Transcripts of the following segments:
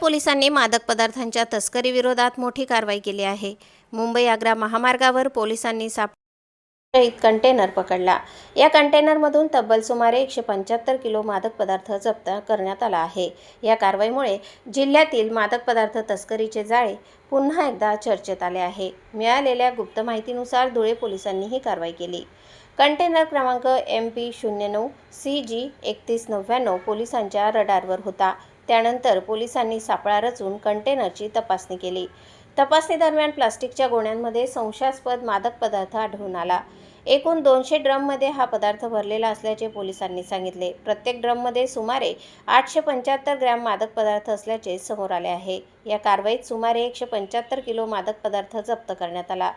पोलिसांनी मादक पदार्थांच्या तस्करी विरोधात मोठी कारवाई केली आहे। मुंबई-आग्रा महामार्गावर पोलिसांनी एक कंटेनर पकडला। या कंटेनरमधून तब्बल सुमारे 175 किलो मादक पदार्थ जप्त करण्यात आला आहे। या कारवाईमुळे जिल्ह्यातील मादक पदार्थ तस्करीचे जाळे पुन्हा एकदा चर्चेत आले आहे। मिळालेल्या गुप्त माहितीनुसार धुळे पोलिसांनी ही कारवाई केली। कंटेनर क्रमांक MP09 CG 3199 पोलिसांच्या रडारवर होता। त्यानंतर पोलिसांनी सापळा रचून कंटेनरची तपासणी केली। तपासणी दरम्यान प्लास्टिकच्या गोण्यांमध्ये संशयास्पद मादक पदार्थ आढळून आला। एकूण 200 ड्रममध्ये हा पदार्थ भरलेला असल्याचे पोलिसांनी सांगितले। प्रत्येक ड्रममध्ये सुमारे 875 ग्रॅम मादक पदार्थ असल्याचे समोर आले आहे। या कारवाईत सुमारे 175 किलो मादक पदार्थ जप्त करण्यात आला।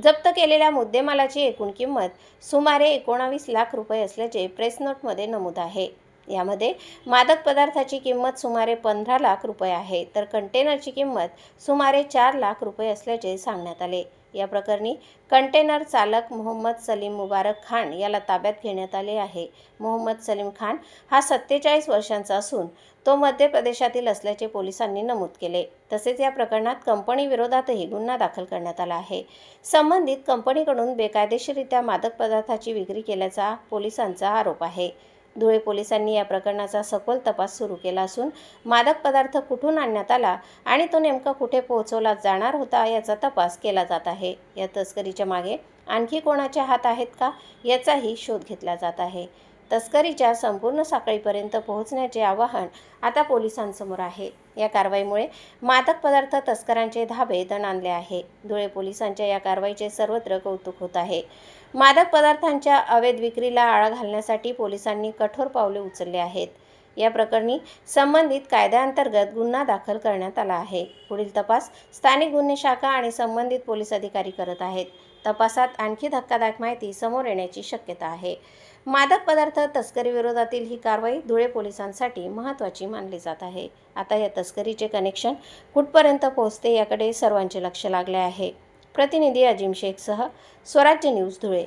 जप्त केलेल्या मुद्देमालाची एकूण किंमत सुमारे 19 लाख रुपये असल्याचे प्रेस नोटमध्ये नमूद आहे। यामध्ये मादक पदार्थाची किंमत सुमारे 15 लाख रुपये आहे, तर कंटेनरची किंमत सुमारे 4 लाख रुपये असल्याचे सांगण्यात आले। या प्रकरणी कंटेनर चालक मोहम्मद सलीम मुबारक खान याला ताब्यात घेण्यात आले आहे। मोहम्मद सलीम खान हा 47 वर्षांचा असून तो मध्य प्रदेशातील असल्याचे पोलिसांनी नमूद केले। तसेच या प्रकरणात कंपनी विरोधातही गुन्हा दाखल करण्यात आला आहे। संबंधित कंपनीकडून बेकायदेशीररित्या मादक पदार्थाची विक्री केल्याचा पोलिसांचा आरोप आहे। धुळे पोलिसांनी या प्रकरणाचा सखोल तपास सुरू केला असून मादक पदार्थ कुठून आणण्यात आला आणि तो नेमका कुठे पोहोचवला जाणार होता याचा तपास केला जात आहे। या तस्करीच्या मागे आणखी कोणाचे हात आहेत का याचाही शोध घेतला जात आहे। तस्करीच्या संपूर्ण साखळीपर्यंत पोहोचण्याचे आवाहन आता पोलिसांसमोर आहे। या कारवाईमुळे मादक पदार्थ तस्करांचे धाबे दणाणले आहे। धुळे पोलिसांच्या या कारवाईचे सर्वत्र कौतुक होत आहे। मादक पदार्थांच्या अवैध विक्रीला आळा घालण्यासाठी पोलिसांनी कठोर पावले उचलले आहेत। या प्रकरणी संबंधित कायद्याअंतर्गत गुन्हा दाखल करण्यात आला आहे। पुढील तपास स्थानिक गुन्हे शाखा आणि संबंधित पोलीस अधिकारी करत आहेत। तपासात आणखी धक्कादायक माहिती समोर येण्याची शक्यता आहे। मादक पदार्थ तस्करी विरोधातील ही कारवाई धुळे पोलिसांसाठी महत्त्वाची मानली जात आहे। आता या तस्करीचे कनेक्शन कुठपर्यंत पोहोचते याकडे सर्वांचे लक्ष लागले आहे। प्रतिनिधी अजिम शेखसह स्वराज्य न्यूज धुळे।